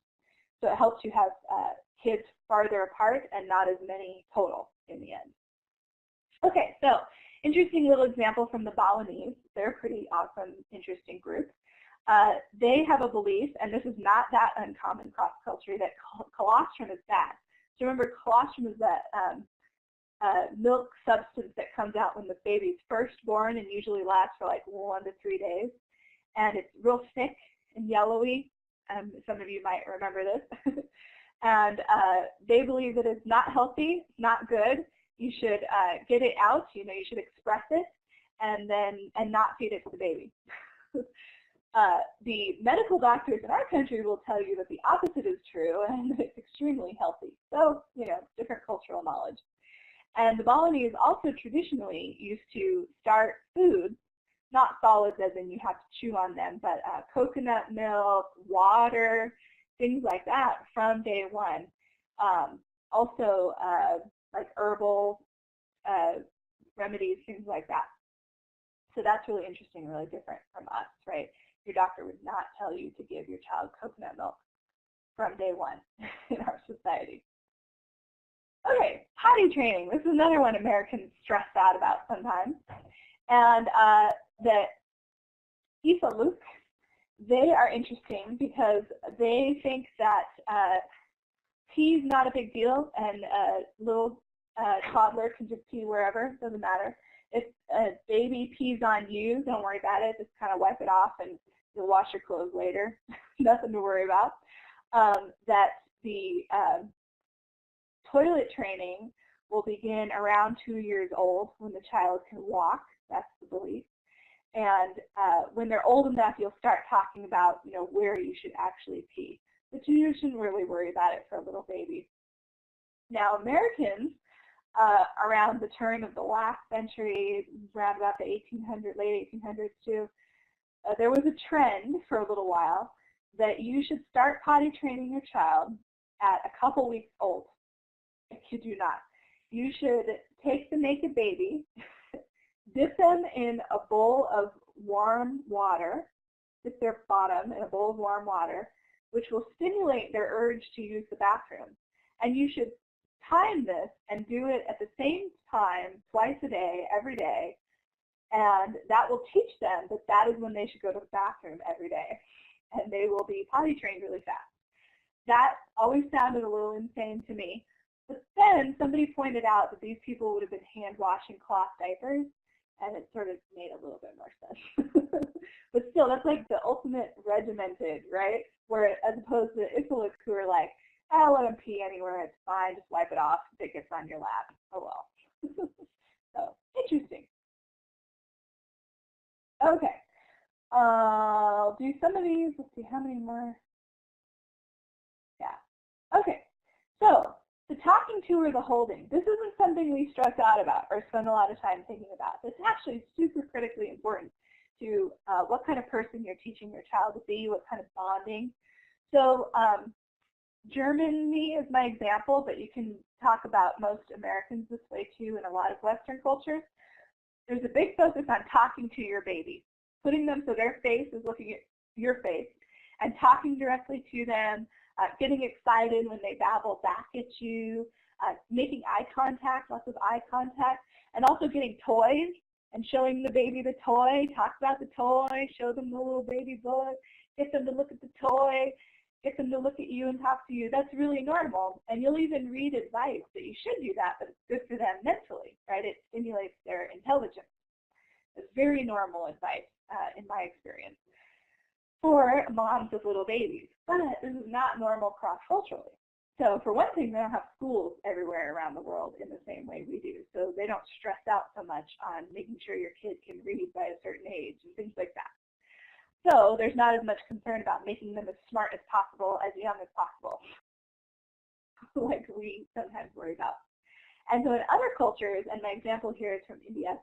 So it helps you have kids farther apart and not as many total in the end. Okay, so interesting little example from the Balinese. They're a pretty awesome, interesting group. They have a belief, and this is not that uncommon cross-culture, that colostrum is bad. So remember, colostrum is that milk substance that comes out when the baby's first born and usually lasts for like 1 to 3 days. And it's real thick and yellowy. Some of you might remember this. And they believe that it's not healthy, not good. You should get it out, you should express it and not feed it to the baby. The medical doctors in our country will tell you that the opposite is true and that it's extremely healthy. So, different cultural knowledge. And the Balinese also traditionally used to start foods, not solids as in you have to chew on them, but coconut milk, water, things like that from day one. Also, like herbal remedies, things like that. So that's really interesting and really different from us, right? Your doctor would not tell you to give your child coconut milk from day one in our society. Okay, potty training. This is another one Americans stress out about sometimes. And the ETHNOGRAPHIES, they are interesting because they think that pee's not a big deal and a little toddler can just pee wherever, doesn't matter. If a baby pees on you, don't worry about it, just kind of wipe it off and you'll wash your clothes later. Nothing to worry about. That the toilet training will begin around 2 years old when the child can walk, that's the belief. And when they're old enough, you'll start talking about, where you should actually pee. But you shouldn't really worry about it for a little baby. Now, Americans, around the turn of the last century, around about the late 1800s too, there was a trend for a little while that you should start potty training your child at a couple weeks old. I kid you not. You should take the naked baby, dip them in a bowl of warm water, dip their bottom in a bowl of warm water, which will stimulate their urge to use the bathroom. And you should time this and do it at the same time, twice a day, every day, and that will teach them that that is when they should go to the bathroom every day, and they will be potty trained really fast. That always sounded a little insane to me, but then somebody pointed out that these people would have been hand-washing cloth diapers, and it sort of made a little bit more sense. But still, that's like the ultimate regimented, right? Where as opposed to Islamics who are like, let them pee anywhere, it's fine, just wipe it off if it gets on your lap. Oh well. So, interesting. Okay. I'll do some of these. Let's see, how many more? Yeah. Okay. So, the talking to or the holding. This isn't something we stress out about or spend a lot of time thinking about. This actually is super critically important to what kind of person you're teaching your child to be, what kind of bonding. So, Germany is my example, but you can talk about most Americans this way too in a lot of Western cultures. There's a big focus on talking to your baby, putting them so their face is looking at your face and talking directly to them, getting excited when they babble back at you, making eye contact, lots of eye contact, and also getting toys and showing the baby the toy, talk about the toy, show them the little baby book, get them to look at the toy, get them to look at you and talk to you. That's really normal. And you'll even read advice that you should do that, but it's good for them mentally, right? It stimulates their intelligence. It's very normal advice in my experience for moms with little babies. But this is not normal cross-culturally. So for one thing, they don't have schools everywhere around the world in the same way we do. So they don't stress out so much on making sure your kid can read by a certain age and things like that. So there's not as much concern about making them as smart as possible, as young as possible, like we sometimes worry about. And so in other cultures, and my example here is from India,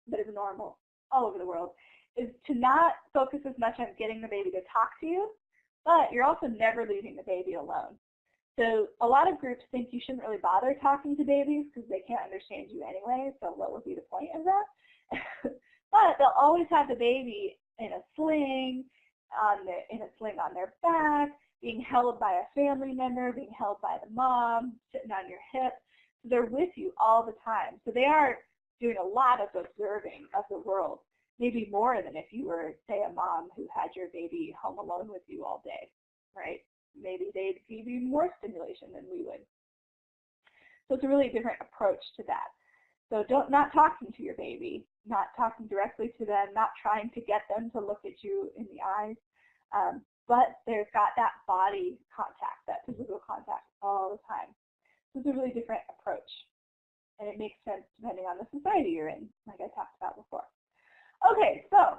but is normal all over the world, is to not focus as much on getting the baby to talk to you, but you're also never leaving the baby alone. So a lot of groups think you shouldn't really bother talking to babies because they can't understand you anyway, so what would be the point of that? But they'll always have the baby in a sling, on their back, being held by a family member, being held by the mom, sitting on your hip. So they're with you all the time. So they are doing a lot of observing of the world, maybe more than if you were, say, a mom who had your baby home alone with you all day, right? Maybe they'd give you more stimulation than we would. So it's a really different approach to that. So not talking to your baby, not talking directly to them, not trying to get them to look at you in the eyes, but they've got that body contact, that physical contact all the time. So it's a really different approach, and it makes sense depending on the society you're in, like I talked about before. Okay, so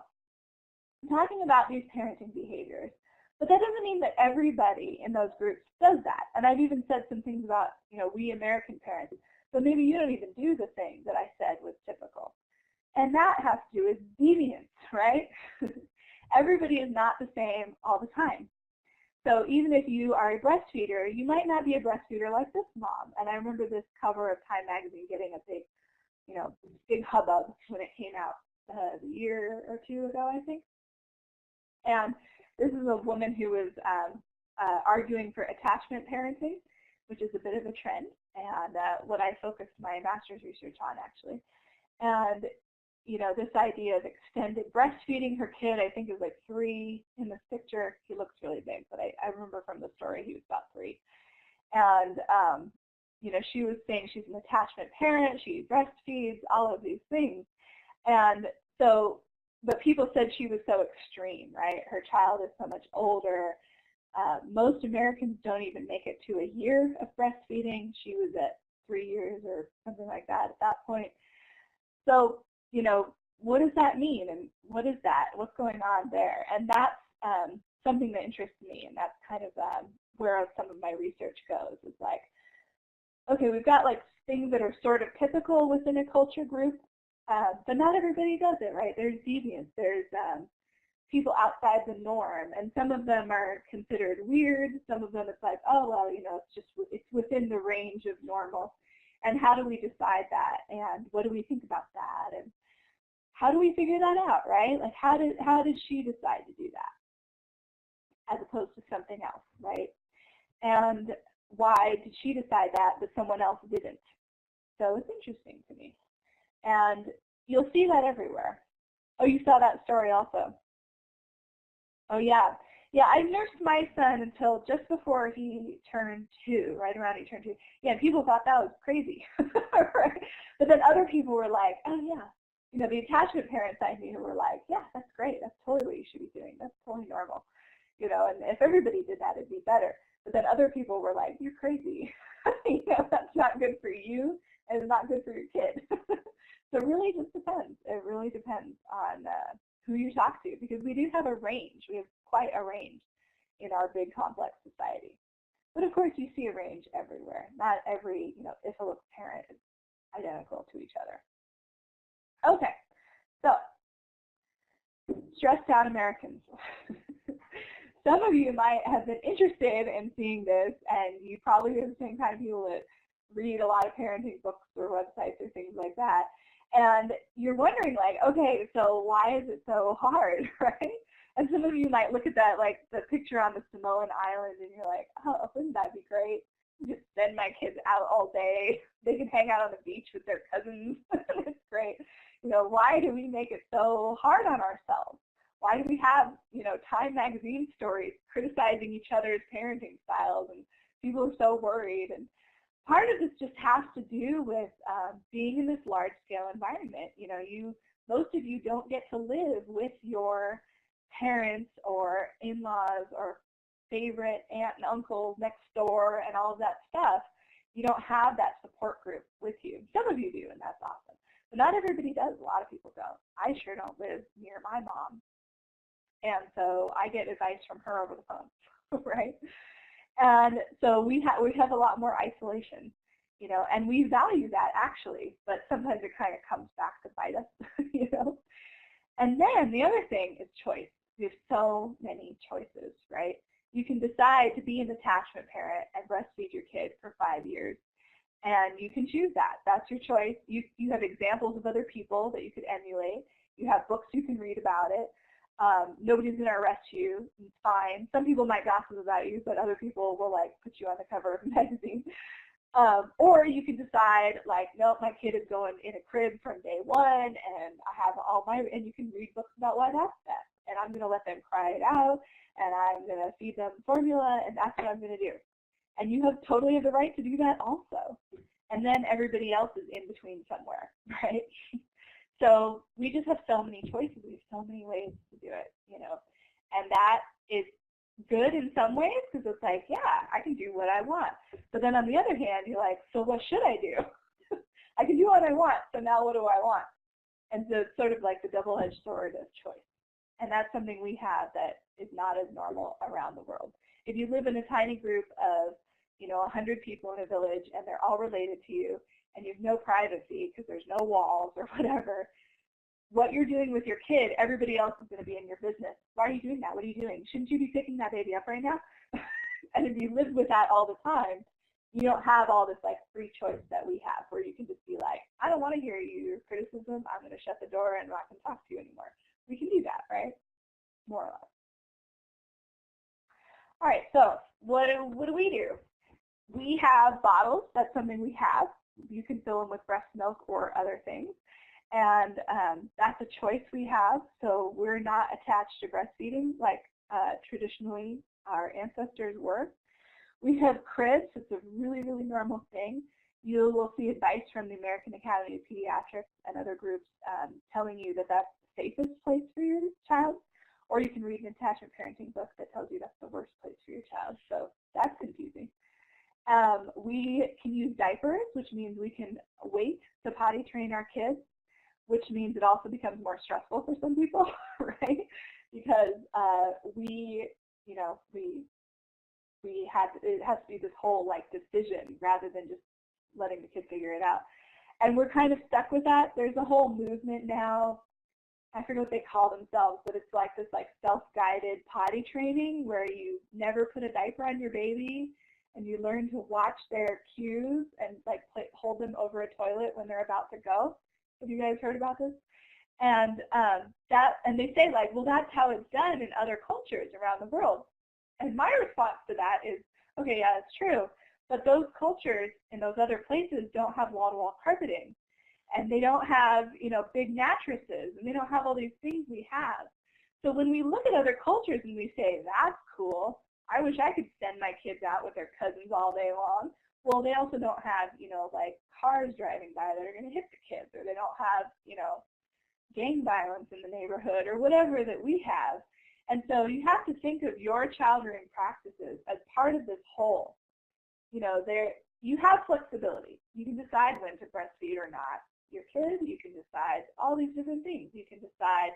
I'm talking about these parenting behaviors, but that doesn't mean that everybody in those groups does that. And I've even said some things about, we American parents, so maybe you don't even do the thing that I said was typical. And that has to do with deviance, right? Everybody is not the same all the time. So even if you are a breastfeeder, you might not be a breastfeeder like this mom. And I remember this cover of Time magazine getting a big, big hubbub when it came out a year or two ago, I think. And this is a woman who was arguing for attachment parenting, which is a bit of a trend, and what I focused my master's research on, actually. And, this idea of extended breastfeeding. Her kid, I think, is like 3 in this picture. He looks really big, but I remember from the story he was about 3. And, she was saying she's an attachment parent, she breastfeeds, all of these things. And so, but people said she was so extreme, right? Her child is so much older. Most Americans don't even make it to a year of breastfeeding. She was at 3 years or something like that at that point. So, what does that mean? And what is that? What's going on there? And that's something that interests me, and that's kind of where some of my research goes. It's like, okay, we've got like things that are sort of typical within a culture group, but not everybody does it, right? There's deviance. There's people outside the norm, and some of them are considered weird. Some of them it's like, oh, well, it's within the range of normal. And how do we decide that? And what do we think about that? And how do we figure that out, right? Like, how did she decide to do that as opposed to something else, right? And why did she decide that, but someone else didn't? So it's interesting to me. And you'll see that everywhere. Oh, you saw that story also. Oh, yeah. Yeah, I nursed my son until just before he turned 2, right around he turned 2. Yeah, people thought that was crazy. Right? But then other people were like, oh, yeah. The attachment parents I knew were like, yeah, that's great. That's totally what you should be doing. That's totally normal. And if everybody did that, it'd be better. But then other people were like, you're crazy. That's not good for you, and it's not good for your kid. So it really just depends. It really depends on who you talk to, because we do have a range. We have quite a range in our big, complex society. But of course, you see a range everywhere. Not every, IFLC parent is identical to each other. Okay, so stressed out Americans. Some of you might have been interested in seeing this, and you probably are the same kind of people that read a lot of parenting books or websites or things like that. And you're wondering, like, okay, so why is it so hard, right? And some of you might look at that, like the picture on the Samoan Island, and you're like, oh, wouldn't that be great? Just send my kids out all day. They can hang out on the beach with their cousins. It's great. Why do we make it so hard on ourselves? Why do we have, Time magazine stories criticizing each other's parenting styles, and people are so worried? And part of this just has to do with being in this large-scale environment. Most of you don't get to live with your parents or in-laws or favorite aunt and uncle next door and all of that stuff. You don't have that support group with you. Some of you do, and that's awesome. But not everybody does. A lot of people don't. I sure don't live near my mom. And so I get advice from her over the phone, right? And so we have a lot more isolation, you know, and we value that actually, but sometimes it kind of comes back to bite us, you know. And then the other thing is choice. We have so many choices, right? You can decide to be an attachment parent and breastfeed your kid for 5 years, and you can choose that. That's your choice. You have examples of other people that you could emulate. You have books you can read about it. Nobody's going to arrest you. It's fine. Some people might gossip about you, but other people will like put you on the cover of a magazine. Or you can decide like, nope, my kid is going in a crib from day one, and I have and you can read books about why that's best. And I'm going to let them cry it out, and I'm going to feed them formula, and that's what I'm going to do. And you have totally the right to do that also. And then everybody else is in between somewhere, right? So we just have so many choices. We have so many ways to do it, you know. And that is good in some ways because it's like, yeah, I can do what I want. But then on the other hand, you're like, so what should I do? I can do what I want, so now what do I want? And so it's sort of like the double-edged sword of choice. And that's something we have that is not as normal around the world. If you live in a tiny group of, you know, 100 people in a village and they're all related to you and you have no privacy because there's no walls or whatever, what you're doing with your kid, everybody else is going to be in your business. Why are you doing that? What are you doing? Shouldn't you be picking that baby up right now? And if you live with that all the time, you don't have all this like free choice that we have where you can just be like, I don't want to hear your criticism. I'm going to shut the door and not going to talk to you anymore. We can do that, right? More or less. All right, so what do we do? We have bottles. That's something we have. You can fill them with breast milk or other things. And that's a choice we have. So we're not attached to breastfeeding like traditionally our ancestors were. We have cribs. It's a really, really normal thing. You will see advice from the American Academy of Pediatrics and other groups telling you that that's the safest place for your child. Or you can read an attachment parenting book that tells you that's the worst place for your child. So that's confusing. We can use diapers, which means we can wait to potty train our kids, which means it also becomes more stressful for some people, right? Because it has to be this whole like decision rather than just letting the kid figure it out. And we're kind of stuck with that. There's a whole movement now. I forget what they call themselves, but it's like this like self-guided potty training where you never put a diaper on your baby and you learn to watch their cues and like hold them over a toilet when they're about to go. Have you guys heard about this? And they say like, well, that's how it's done in other cultures around the world. And my response to that is, okay, yeah, it's true, but those cultures in those other places don't have wall-to-wall carpeting. And they don't have, you know, big mattresses, and they don't have all these things we have. So when we look at other cultures and we say, that's cool, I wish I could send my kids out with their cousins all day long. Well, they also don't have, you know, like cars driving by that are going to hit the kids, or they don't have, you know, gang violence in the neighborhood or whatever that we have. And so you have to think of your child rearing practices as part of this whole. You know, you have flexibility. You can decide when to breastfeed or not your kid. You can decide all these different things. You can decide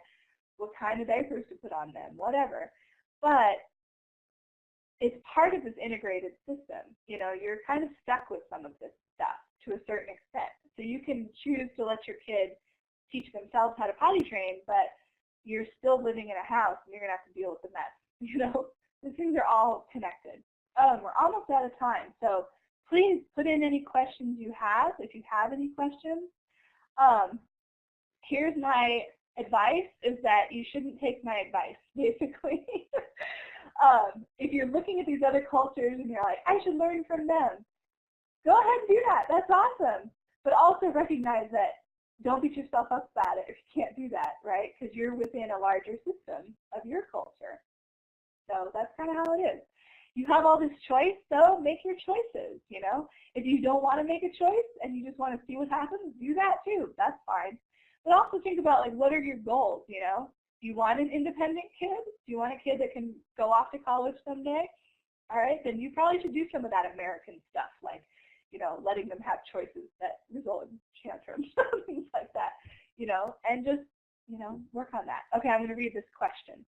what kind of diapers to put on them, whatever. But it's part of this integrated system. You know, you're kind of stuck with some of this stuff to a certain extent. So you can choose to let your kid teach themselves how to potty train, but you're still living in a house and you're going to have to deal with the mess. You know, these things are all connected. Oh, and we're almost out of time. So please put in any questions you have, if you have any questions. Here's my advice, is that you shouldn't take my advice, basically. If you're looking at these other cultures and you're like, I should learn from them, go ahead and do that. That's awesome. But also recognize that don't beat yourself up about it if you can't do that, right? Because you're within a larger system of your culture. So that's kind of how it is. You have all this choice, so make your choices, you know. If you don't want to make a choice and you just want to see what happens, do that too. That's fine. But also think about, like, what are your goals, you know? Do you want an independent kid? Do you want a kid that can go off to college someday? All right, then you probably should do some of that American stuff, like, you know, letting them have choices that result in tantrums, things like that, you know, and just, you know, work on that. Okay, I'm going to read this question.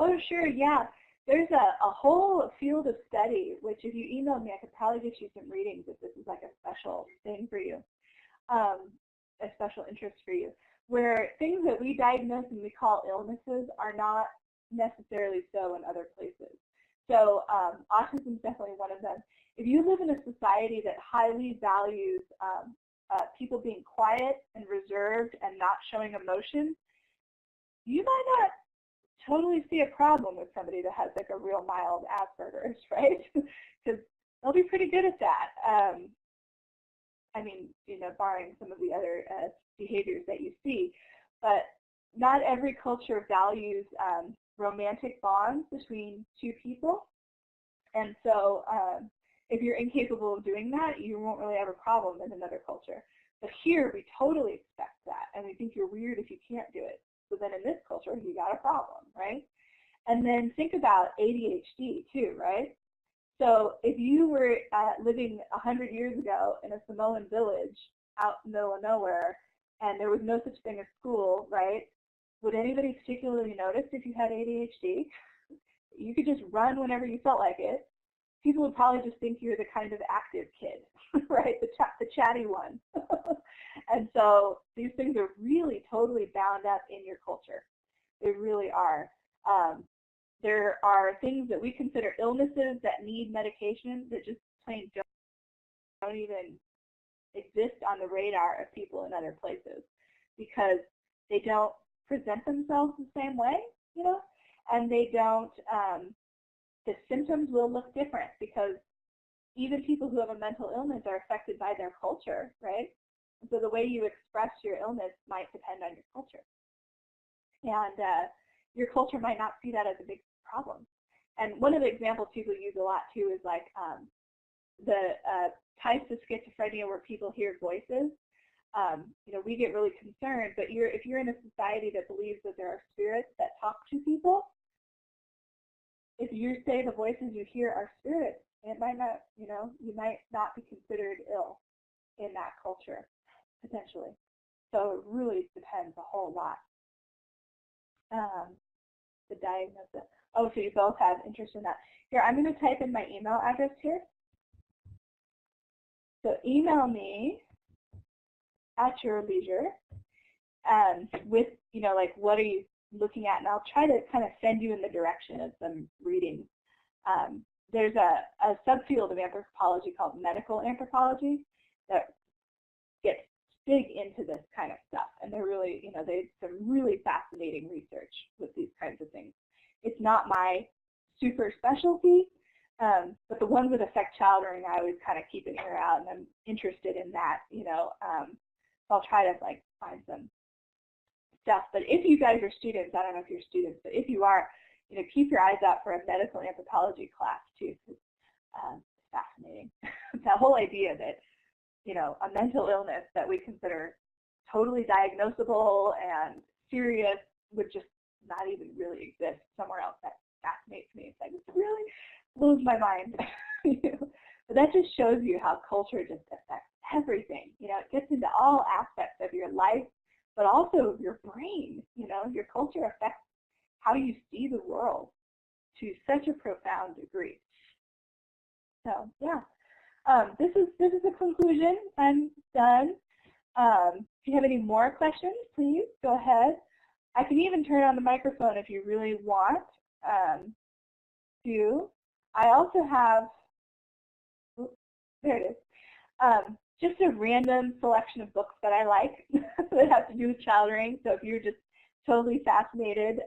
Oh, sure, yeah. There's a whole field of study, which if you emailed me, I could probably get you some readings if this is like a special thing for you, a special interest for you, where things that we diagnose and we call illnesses are not necessarily so in other places. So autism is definitely one of them. If you live in a society that highly values people being quiet and reserved and not showing emotion, you might not totally see a problem with somebody that has like a real mild Asperger's, right? Because they'll be pretty good at that. I mean, you know, barring some of the other behaviors that you see. But not every culture values romantic bonds between two people. And so if you're incapable of doing that, you won't really have a problem in another culture. But here, we totally expect that, and we think you're weird if you can't do it. So then in this culture, you got a problem, right? And then think about ADHD too, right? So if you were living 100 years ago in a Samoan village out in the middle of nowhere, and there was no such thing as school, right? Would anybody particularly notice if you had ADHD? You could just run whenever you felt like it. People would probably just think you're the kind of active kid, right? The chatty one. And so these things are really totally bound up in your culture. They really are. There are things that we consider illnesses that need medication that just plain don't even exist on the radar of people in other places because they don't present themselves the same way, you know, and they don't, the symptoms will look different because even people who have a mental illness are affected by their culture, right? And so the way you express your illness might depend on your culture. And your culture might not see that as a big problem. And one of the examples people use a lot too is like the types of schizophrenia where people hear voices. You know, we get really concerned, but if you're in a society that believes that there are spirits that talk to people, if you say the voices you hear are spirits, it might not, you know, you might not be considered ill in that culture, potentially. So it really depends a whole lot. The diagnosis. Oh, so you both have interest in that. Here, I'm going to type in my email address here. So email me at your leisure with, you know, like what are you looking at, and I'll try to kind of send you in the direction of some reading. There's a subfield of anthropology called medical anthropology that gets big into this kind of stuff, and they're really, you know, there's some really fascinating research with these kinds of things. It's not my super specialty, but the ones that affect childrearing, I always kind of keep an ear out, and I'm interested in that, you know. So I'll try to like find some stuff. But if you guys are students, I don't know if you're students, but if you are, you know, keep your eyes out for a medical anthropology class too. It's fascinating. That whole idea that, you know, a mental illness that we consider totally diagnosable and serious would just not even really exist somewhere else. That fascinates me. It's like, it really blows my mind. But that just shows you how culture just affects everything. You know, it gets into all aspects of your life, but also your brain. You know, your culture affects how you see the world to such a profound degree. So yeah. This is a conclusion. I'm done. If you have any more questions, please go ahead. I can even turn on the microphone if you really want to. I also have, oops, there it is, just a random selection of books that I like that have to do with childrearing. So if you're just totally fascinated,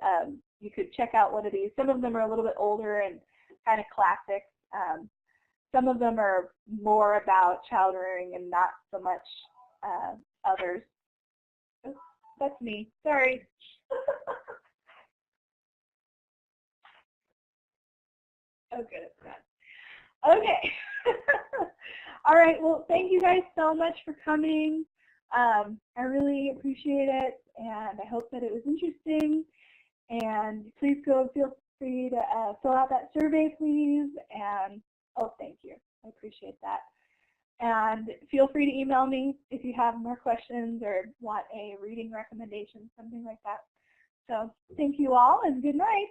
you could check out one of these. Some of them are a little bit older and kind of classics. Some of them are more about childrearing and not so much others. Oops, that's me. Sorry. Oh, good. It's done. Okay. All right. Well, thank you guys so much for coming. I really appreciate it, and I hope that it was interesting. And please feel free to fill out that survey, please. And oh, thank you. I appreciate that. And feel free to email me if you have more questions or want a reading recommendation, something like that. So thank you all, and good night.